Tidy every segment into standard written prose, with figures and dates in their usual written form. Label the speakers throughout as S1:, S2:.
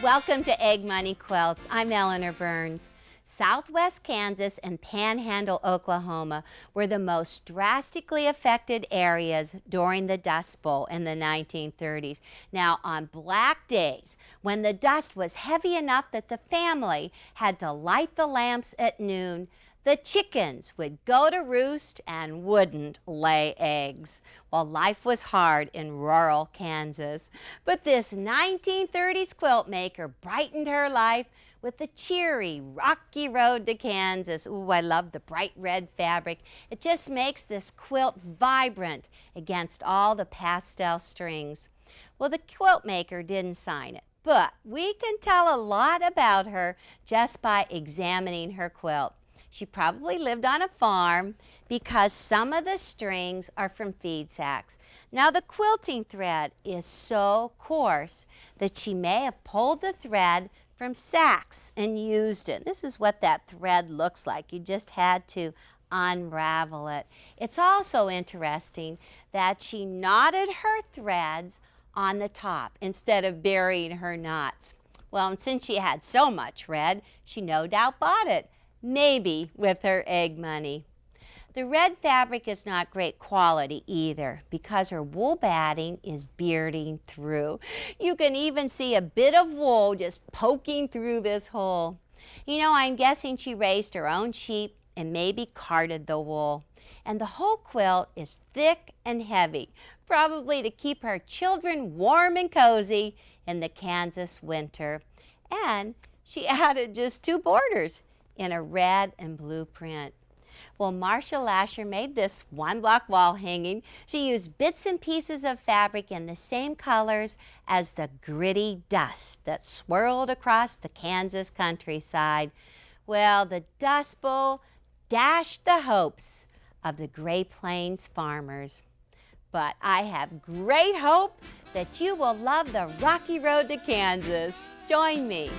S1: Welcome to Egg Money Quilts. I'm Eleanor Burns. Southwest Kansas and Panhandle, Oklahoma were the most drastically affected areas during the Dust Bowl in the 1930s. Now, on black days, when the dust was heavy enough that the family had to light the lamps at noon, the chickens would go to roost and wouldn't lay eggs. Well, life was hard in rural Kansas. But this 1930s quilt maker brightened her life with the cheery, rocky road to Kansas. Ooh, I love the bright red fabric. It just makes this quilt vibrant against all the pastel strings. Well, the quilt maker didn't sign it, but we can tell a lot about her just by examining her quilt. She probably lived on a farm because some of the strings are from feed sacks. Now the quilting thread is so coarse that she may have pulled the thread from sacks and used it. This is what that thread looks like. You just had to unravel it. It's also interesting that she knotted her threads on the top instead of burying her knots. Well, and since she had so much red, she no doubt bought it. Maybe with her egg money. The red fabric is not great quality either because her wool batting is bearding through. You can even see a bit of wool just poking through this hole. You know, I'm guessing she raised her own sheep and maybe carded the wool. And the whole quilt is thick and heavy, probably to keep her children warm and cozy in the Kansas winter. And she added just 2 borders in a red and blue print. Well, Marcia Lasher made this 1-block wall hanging. She used bits and pieces of fabric in the same colors as the gritty dust that swirled across the Kansas countryside. Well, the Dust Bowl dashed the hopes of the Great Plains farmers. But I have great hope that you will love the rocky road to Kansas. Join me.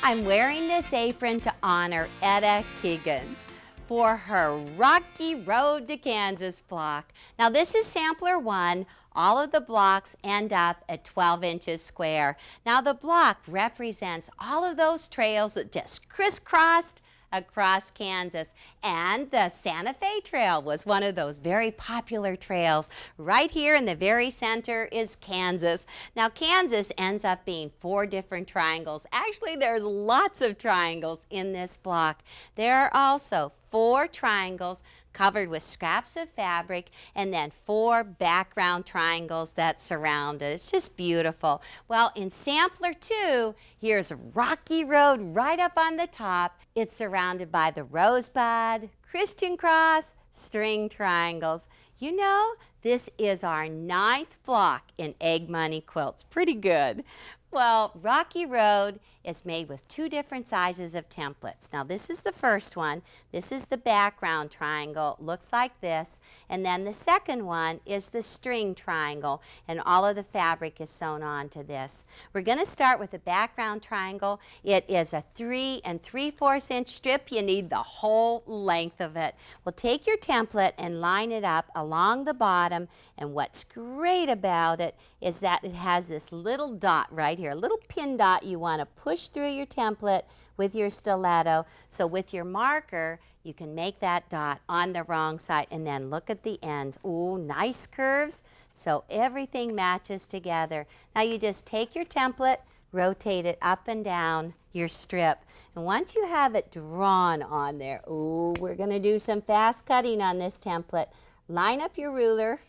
S1: I'm wearing this apron to honor Etta Keegans for her Rocky Road to Kansas block. Now this is sampler 1. All of the blocks end up at 12 inches square. Now the block represents all of those trails that just crisscrossed across Kansas. And the Santa Fe Trail was one of those very popular trails. Right here in the very center is Kansas. Now Kansas ends up being 4 different triangles. Actually, there's lots of triangles in this block. There are also 4 triangles covered with scraps of fabric and then 4 background triangles that surround it. It's just beautiful. Well, in sampler 2, here's a rocky road right up on the top. It's surrounded by the rosebud, Christian cross, string triangles. You know, this is our 9th block in Egg Money Quilts. Pretty good. Well, Rocky Road is made with 2 different sizes of templates. Now this is the first one. This is the background triangle. It looks like this. And then the second one is the string triangle. And all of the fabric is sewn onto this. We're going to start with the background triangle. It is a 3 3/4 inch strip. You need the whole length of it. Well, take your template and line it up along the bottom. And what's great about it is that it has this little dot right here, a little pin dot you want to push through your template with your stiletto. So with your marker, you can make that dot on the wrong side and then look at the ends. Ooh, nice curves. So everything matches together. Now you just take your template, rotate it up and down your strip. And once you have it drawn on there, ooh, we're going to do some fast cutting on this template. Line up your ruler,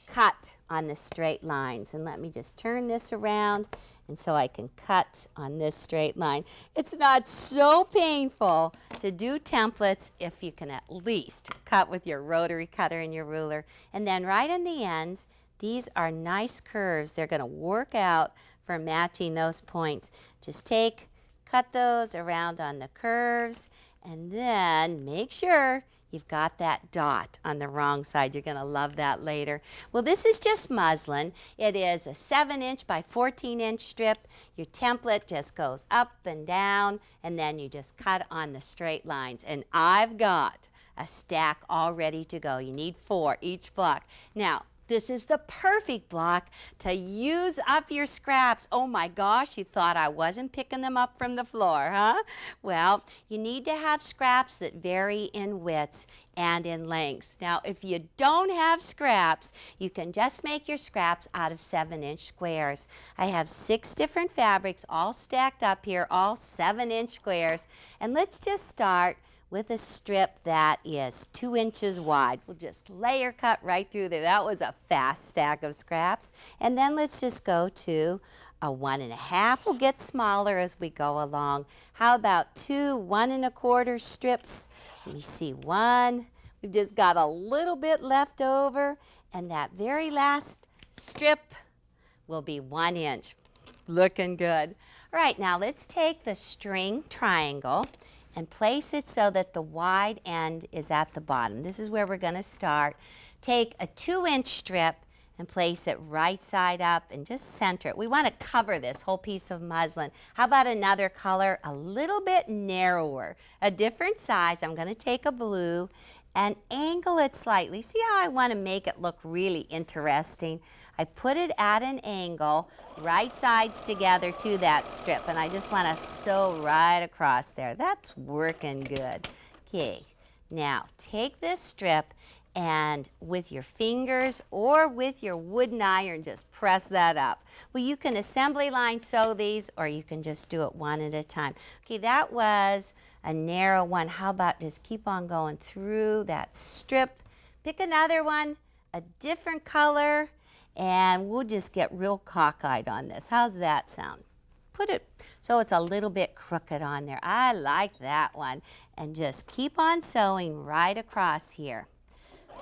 S1: cut on the straight lines. And let me just turn this around and so I can cut on this straight line. It's not so painful to do templates if you can at least cut with your rotary cutter and your ruler. And then right on the ends, these are nice curves. They're going to work out for matching those points. Just cut those around on the curves and then make sure you've got that dot on the wrong side. You're going to love that later. Well, this is just muslin. It is a 7 inch by 14 inch strip. Your template just goes up and down, and then you just cut on the straight lines. And I've got a stack all ready to go. You need 4 each block. Now, this is the perfect block to use up your scraps. Oh my gosh, you thought I wasn't picking them up from the floor, huh? Well, you need to have scraps that vary in widths and in lengths. Now, if you don't have scraps, you can just make your scraps out of 7-inch squares. I have 6 different fabrics all stacked up here, all 7-inch squares. And let's just start with a strip that is 2 inches wide. We'll just layer cut right through there. That was a fast stack of scraps. And then let's just go to a 1.5. We'll get smaller as we go along. How about 2 1 1/4 strips? Let me see, 1. We've just got a little bit left over. And that very last strip will be 1 inch. Looking good. All right, now let's take the string triangle and place it so that the wide end is at the bottom. This is where we're going to start. Take a 2-inch strip and place it right side up and just center it. We want to cover this whole piece of muslin. How about another color, a little bit narrower, a different size? I'm going to take a blue and angle it slightly. See how I want to make it look really interesting? I put it at an angle, right sides together to that strip, and I just want to sew right across there. That's working good. Okay, now take this strip and with your fingers or with your wooden iron, just press that up. Well, you can assembly line sew these, or you can just do it one at a time. Okay, that was a narrow one. How about just keep on going through that strip? Pick another one, a different color, and we'll just get real cockeyed on this. How's that sound? Put it so it's a little bit crooked on there. I like that one. And just keep on sewing right across here.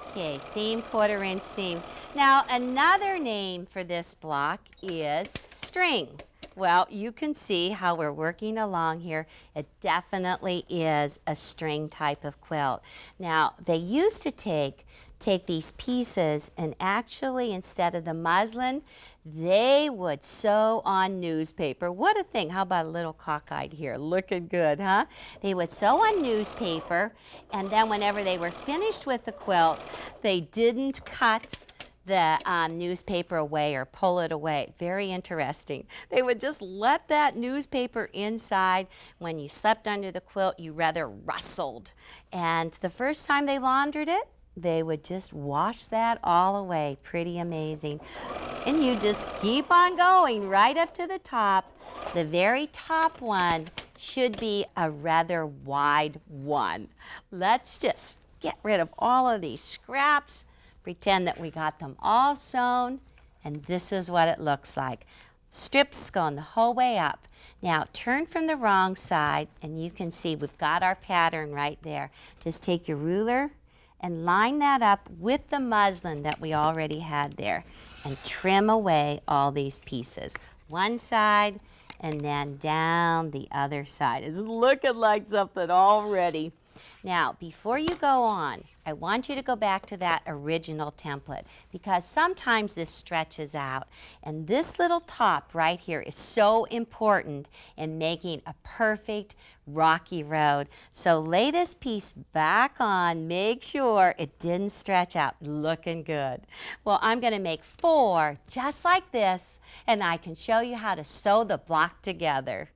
S1: Okay, seam, 1/4 inch seam. Now, another name for this block is string. Well, you can see how we're working along here. It definitely is a string type of quilt. Now, they used to take these pieces and actually, instead of the muslin, they would sew on newspaper. What a thing. How about a little cockeyed here? Looking good, huh? They would sew on newspaper, and then whenever they were finished with the quilt, they didn't cut the newspaper away or pull it away. Very interesting. They would just let that newspaper inside. When you slept under the quilt, you rather rustled. And the first time they laundered it, they would just wash that all away. Pretty amazing. And you just keep on going right up to the top. The very top one should be a rather wide one. Let's just get rid of all of these scraps. Pretend that we got them all sewn, and this is what it looks like. Strips going the whole way up. Now turn from the wrong side, and you can see we've got our pattern right there. Just take your ruler and line that up with the muslin that we already had there, and trim away all these pieces. One side, and then down the other side. It's looking like something already. Now, before you go on, I want you to go back to that original template, because sometimes this stretches out, and this little top right here is so important in making a perfect rocky road. So lay this piece back on, make sure it didn't stretch out. Looking good. Well, I'm going to make 4 just like this, and I can show you how to sew the block together.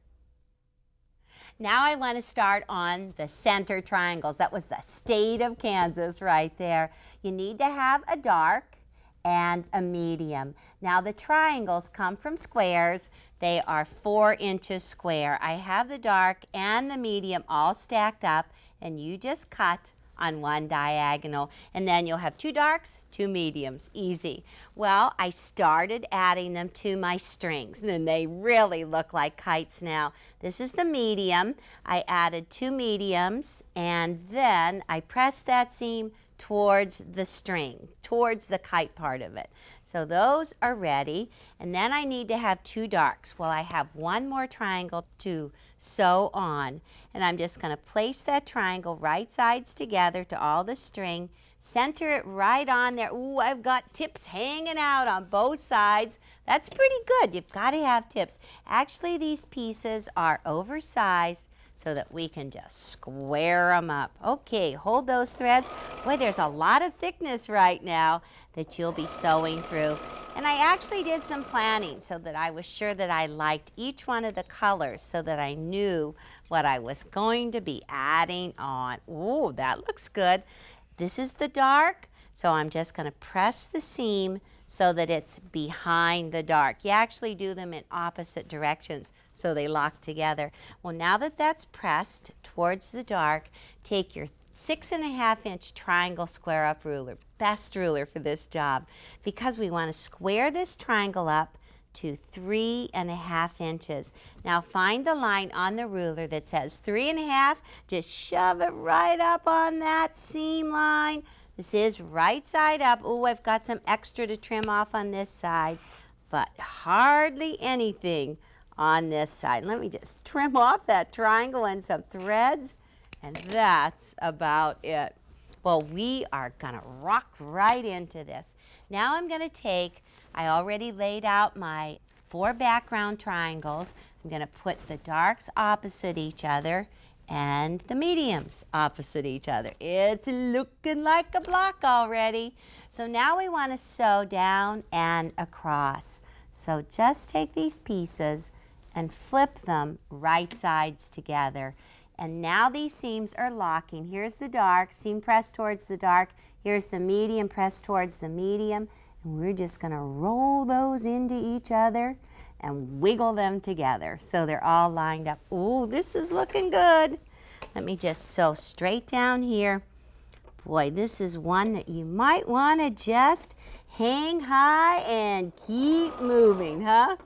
S1: Now I want to start on the center triangles. That was the state of Kansas right there. You need to have a dark and a medium. Now the triangles come from squares. They are 4 inches square. I have the dark and the medium all stacked up, and you just cut on one diagonal, and then you'll have 2 darks, 2 mediums. Easy. Well, I started adding them to my strings, and they really look like kites now. This is the medium. I added 2 mediums, and then I pressed that seam towards the string, towards the kite part of it. So those are ready, and then I need to have 2 darks. Well, I have 1 more triangle to sew on, and I'm just going to place that triangle right sides together to all the string, center it right on there. Ooh, I've got tips hanging out on both sides. That's pretty good. You've got to have tips. Actually, these pieces are oversized so that we can just square them up. Okay, hold those threads. Boy, there's a lot of thickness right now that you'll be sewing through. And I actually did some planning so that I was sure that I liked each one of the colors so that I knew what I was going to be adding on. Ooh, that looks good. This is the dark, so I'm just going to press the seam so that it's behind the dark. You actually do them in opposite directions so they lock together. Well, now that that's pressed towards the dark, take your 6.5-inch triangle square up ruler, best ruler for this job, because we want to square this triangle up to 3.5 inches. Now find the line on the ruler that says 3.5, just shove it right up on that seam line. This is right side up. Oh, I've got some extra to trim off on this side, but hardly anything on this side. Let me just trim off that triangle and some threads, and that's about it. Well, we are gonna rock right into this. Now I'm gonna take, I already laid out my 4 background triangles. I'm gonna put the darks opposite each other and the mediums opposite each other. It's looking like a block already. So now we want to sew down and across. So just take these pieces and flip them right sides together. And now these seams are locking. Here's the dark, seam pressed towards the dark. Here's the medium pressed towards the medium. And we're just gonna roll those into each other and wiggle them together so they're all lined up. Ooh, this is looking good. Let me just sew straight down here. Boy, this is one that you might want to just hang high and keep moving, huh?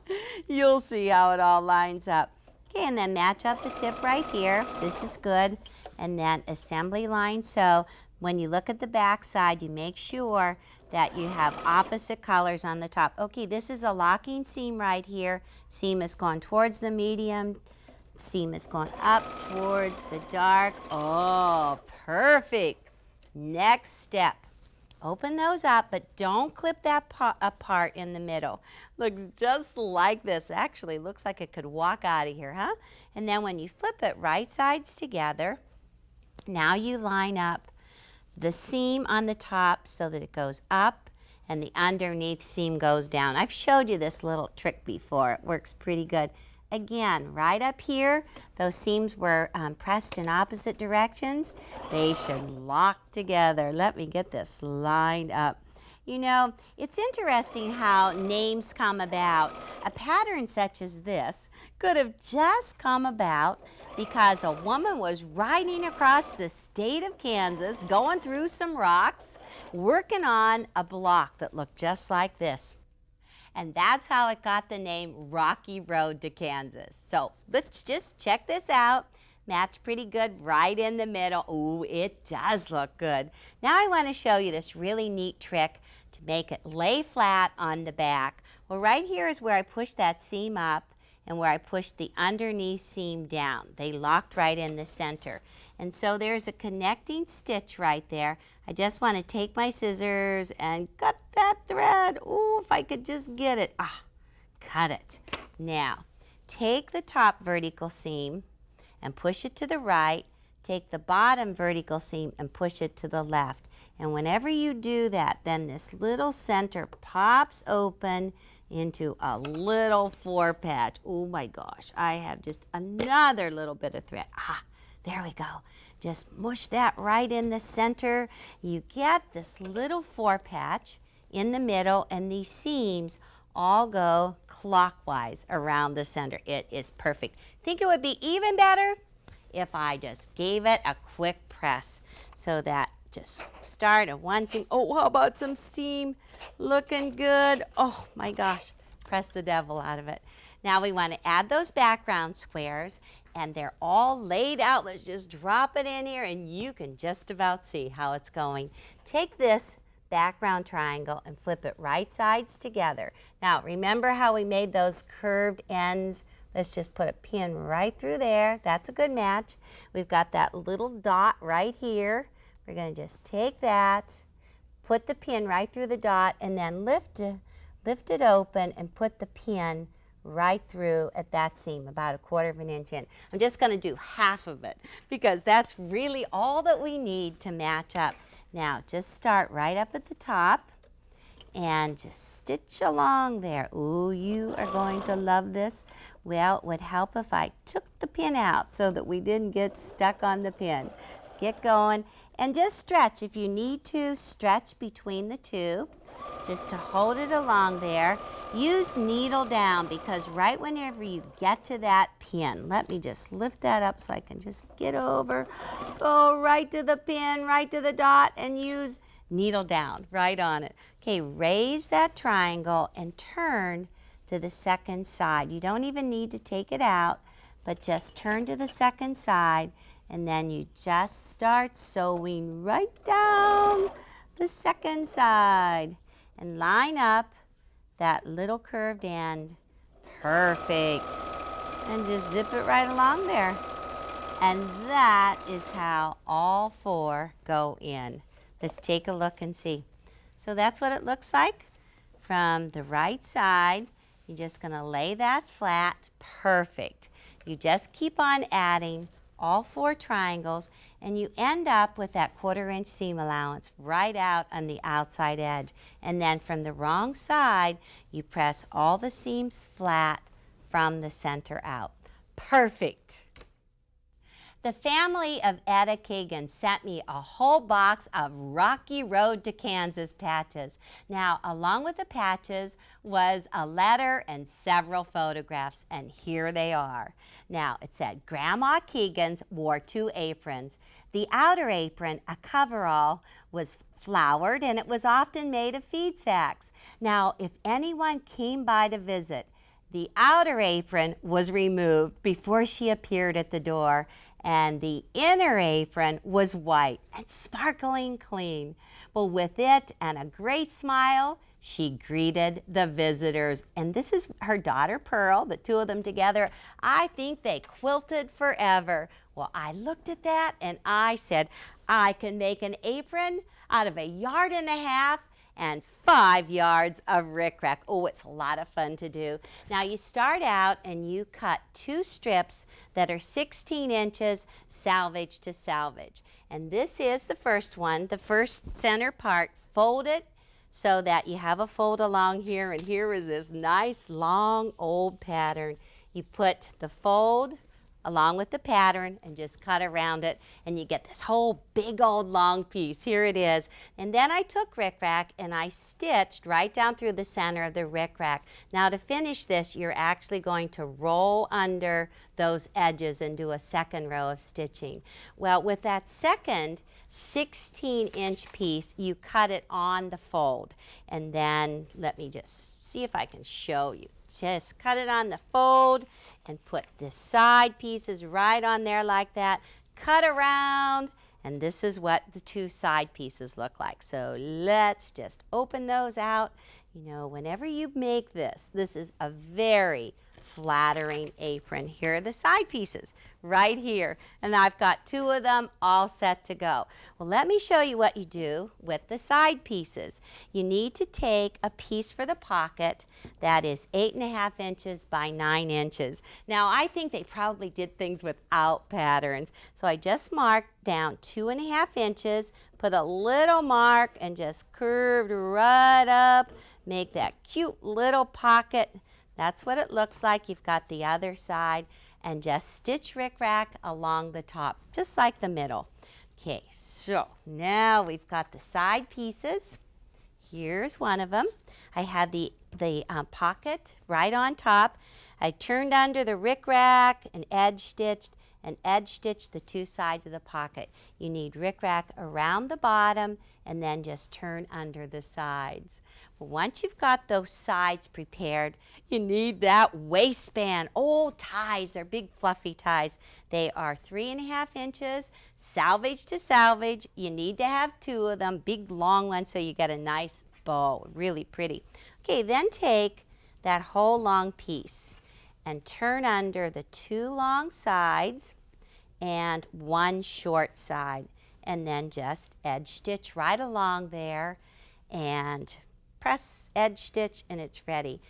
S1: You'll see how it all lines up. Okay, and then match up the tip right here. This is good. And then assembly line sew. When you look at the back side, you make sure that you have opposite colors on the top. Okay, this is a locking seam right here. Seam is going towards the medium. Seam is going up towards the dark. Oh, perfect. Next step. Open those up, but don't clip that apart in the middle. Looks just like this. Actually, looks like it could walk out of here, huh? And then when you flip it right sides together, now you line up the seam on the top so that it goes up and the underneath seam goes down. I've showed you this little trick before. It works pretty good. Again, right up here, those seams were pressed in opposite directions. They should lock together. Let me get this lined up. You know, it's interesting how names come about. A pattern such as this could have just come about because a woman was riding across the state of Kansas, going through some rocks, working on a block that looked just like this. And that's how it got the name Rocky Road to Kansas. So let's just check this out. Match pretty good right in the middle. Ooh, it does look good. Now I want to show you this really neat trick to make it lay flat on the back. Well, right here is where I pushed that seam up and where I pushed the underneath seam down. They locked right in the center. And so there's a connecting stitch right there. I just want to take my scissors and cut that thread. Ooh, if I could just get it. Ah, cut it. Now, take the top vertical seam and push it to the right. Take the bottom vertical seam and push it to the left. And whenever you do that, then this little center pops open into a little 4 patch. Oh my gosh, I have just another little bit of thread. Ah, there we go. Just mush that right in the center. You get this little 4 patch in the middle, and these seams all go clockwise around the center. It is perfect. Think it would be even better if I just gave it a quick press so that just start at one seam. Oh, how about some steam? Looking good. Oh my gosh, press the devil out of it. Now we want to add those background squares, and they're all laid out. Let's just drop it in here and you can just about see how it's going. Take this background triangle and flip it right sides together. Now remember how we made those curved ends? Let's just put a pin right through there. That's a good match. We've got that little dot right here. We're going to just take that, put the pin right through the dot, and then lift it open and put the pin right through at that seam, about 1/4 of an inch in. I'm just going to do half of it because that's really all that we need to match up. Now just start right up at the top and just stitch along there. Ooh, you are going to love this. Well, it would help if I took the pin out so that we didn't get stuck on the pin. Get going and just stretch. If you need to, stretch between the two just to hold it along there. Use needle down because right whenever you get to that pin, let me just lift that up so I can just get over, go right to the pin, right to the dot, and use needle down right on it. Okay, raise that triangle and turn to the second side. You don't even need to take it out, but just turn to the second side, and then you just start sewing right down the second side and line up that little curved end. Perfect. And just zip it right along there. And that is how all 4 go in. Let's take a look and see. So that's what it looks like from the right side. You're just going to lay that flat. Perfect. You just keep on adding all 4 triangles, and you end up with that 1/4 inch seam allowance right out on the outside edge. And then from the wrong side, you press all the seams flat from the center out. Perfect. The family of Etta Keegan sent me a whole box of Rocky Road to Kansas patches. Now, along with the patches was a letter and several photographs, and here they are. Now, it said, Grandma Keegan's wore 2 aprons. The outer apron, a coverall, was flowered, and it was often made of feed sacks. Now, if anyone came by to visit, the outer apron was removed before she appeared at the door, and the inner apron was white and sparkling clean. But with it and a great smile, she greeted the visitors. And this is her daughter, Pearl, the 2 of them together. I think they quilted forever. Well, I looked at that and I said, I can make an apron out of 1.5 yards and 5 yards of rickrack. Oh, it's a lot of fun to do. Now you start out and you cut 2 strips that are 16 inches salvage to salvage. And this is the first one, the first center part. Fold it so that you have a fold along here, and here is this nice long old pattern. You put the fold along with the pattern and just cut around it, and you get this whole big old long piece. Here it is. And then I took rickrack and I stitched right down through the center of the rickrack. Now to finish this, you're actually going to roll under those edges and do a second row of stitching. Well, with that second 16-inch piece, you cut it on the fold. And then let me just see if I can show you. Just cut it on the fold and put the side pieces right on there like that. Cut around, and this is what the 2 side pieces look like. So let's just open those out. You know, whenever you make this, this is a very flattering apron. Here are the side pieces right here, and I've got 2 of them all set to go. Well, let me show you what you do with the side pieces. You need to take a piece for the pocket that is 8.5 inches by 9 inches. Now, I think they probably did things without patterns, so I just marked down 2.5 inches, put a little mark, and just curved right up, make that cute little pocket. That's what it looks like. You've got the other side, and just stitch rickrack along the top, just like the middle. Okay, so now we've got the side pieces. Here's one of them. I have the pocket right on top. I turned under the rickrack and edge stitched the 2 sides of the pocket. You need rickrack around the bottom and then just turn under the sides. Once you've got those sides prepared, you need that waistband. Oh, ties, they're big fluffy ties. They are 3.5 inches, salvage to salvage. You need to have 2 of them, big long ones, so you get a nice bow, really pretty. Okay, then take that whole long piece and turn under the 2 long sides and 1 short side, and then just edge stitch right along there and press, edge stitch, and it's ready.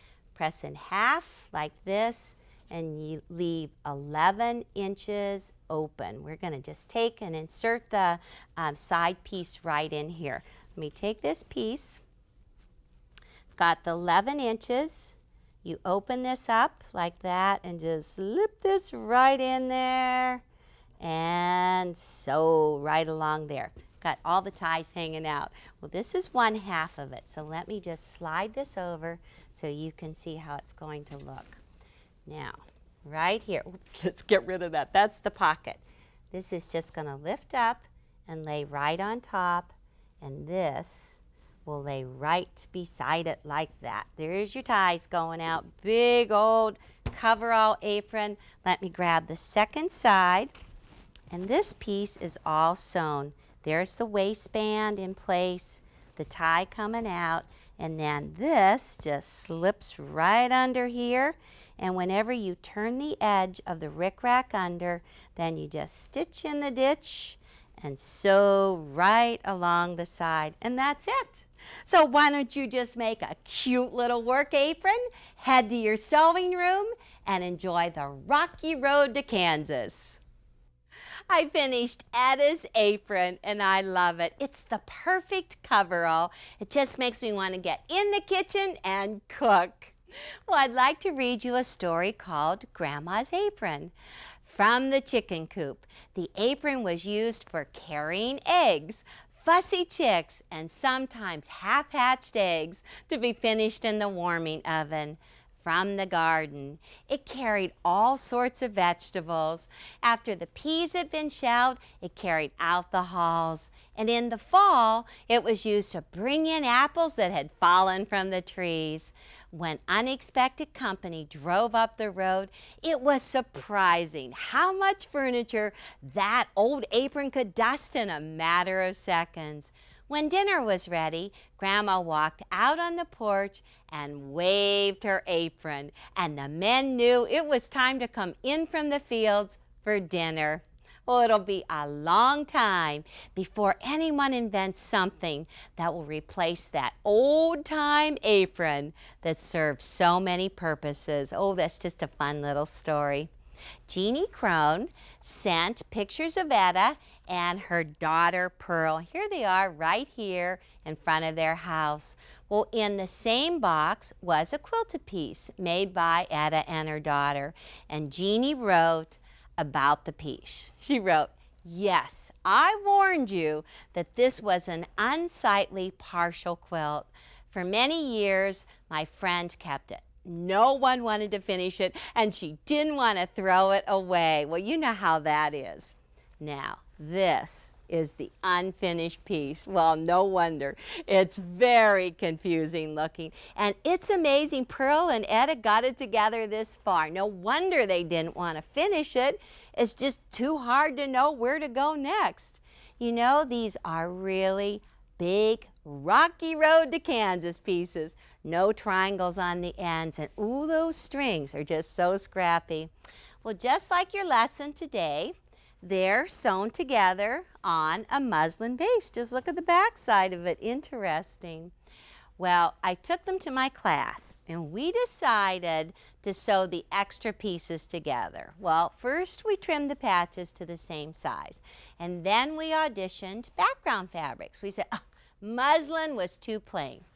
S1: press in half like this, and you leave 11 inches open. We're going to just take and insert the side piece right in here. Let me take this piece. Got the 11 inches. You open this up like that and just slip this right in there and sew right along there. Got all the ties hanging out. Well, this is 1/2 of it, so let me just slide this over so you can see how it's going to look. Now, right here, oops, let's get rid of that. That's the pocket. This is just going to lift up and lay right on top, and this will lay right beside it like that. There's your ties going out. Big old coverall apron. Let me grab the second side, and this piece is all sewn. There's the waistband in place, the tie coming out, and then this just slips right under here. And whenever you turn the edge of the rickrack under, then you just stitch in the ditch and sew right along the side, and that's it. So why don't you just make a cute little work apron, head to your sewing room, and enjoy the rocky road to Kansas. I finished Etta's apron, and I love it. It's the perfect coverall. It just makes me want to get in the kitchen and cook. Well, I'd like to read you a story called Grandma's Apron. From the chicken coop, the apron was used for carrying eggs, fussy chicks, and sometimes half-hatched eggs to be finished in the warming oven. From the garden, it carried all sorts of vegetables. After the peas had been shelled, it carried out the hulls. And in the fall, it was used to bring in apples that had fallen from the trees. When unexpected company drove up the road, it was surprising how much furniture that old apron could dust in a matter of seconds. When dinner was ready, Grandma walked out on the porch and waved her apron, and the men knew it was time to come in from the fields for dinner. Well, it'll be a long time before anyone invents something that will replace that old-time apron that served so many purposes. Oh, that's just a fun little story. Jeannie Crone sent pictures of Etta and her daughter Pearl. Here they are right here in front of their house. Well, in the same box was a quilted piece made by Etta and her daughter, and Jeannie wrote about the piece. She wrote, "Yes, I warned you that this was an unsightly partial quilt. For many years, my friend kept it. No one wanted to finish it, and she didn't want to throw it away." Well, you know how that is. Now, this is the unfinished piece. Well, no wonder. It's very confusing looking. And it's amazing Pearl and Etta got it together this far. No wonder they didn't want to finish it. It's just too hard to know where to go next. You know, these are really big, rocky road to Kansas pieces. No triangles on the ends. And ooh, those strings are just so scrappy. Well, just like your lesson today, they're sewn together on a muslin base. Just look at the back side of it. Interesting. Well, I took them to my class, and we decided to sew the extra pieces together. Well, first we trimmed the patches to the same size, and then we auditioned background fabrics. We said, oh, muslin was too plain.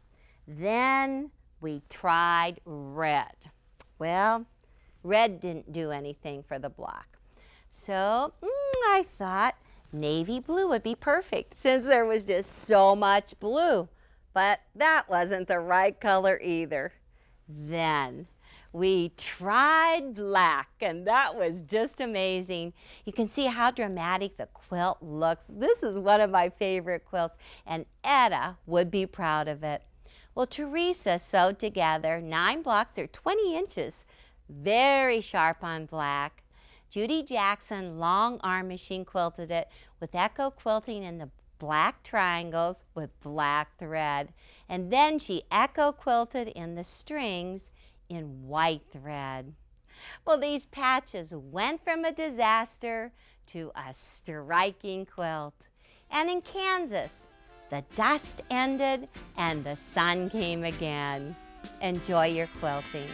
S1: Then we tried red. Well, red didn't do anything for the block. So I thought navy blue would be perfect since there was just so much blue. But that wasn't the right color either. Then we tried black, and that was just amazing. You can see how dramatic the quilt looks. This is one of my favorite quilts, and Etta would be proud of it. Well, Teresa sewed together 9 blocks. They're 20 inches, very sharp on black. Judy Jackson long arm machine quilted it with echo quilting in the black triangles with black thread. And then she echo quilted in the strings in white thread. Well, these patches went from a disaster to a striking quilt. And in Kansas, the dust ended and the sun came again. Enjoy your quilting.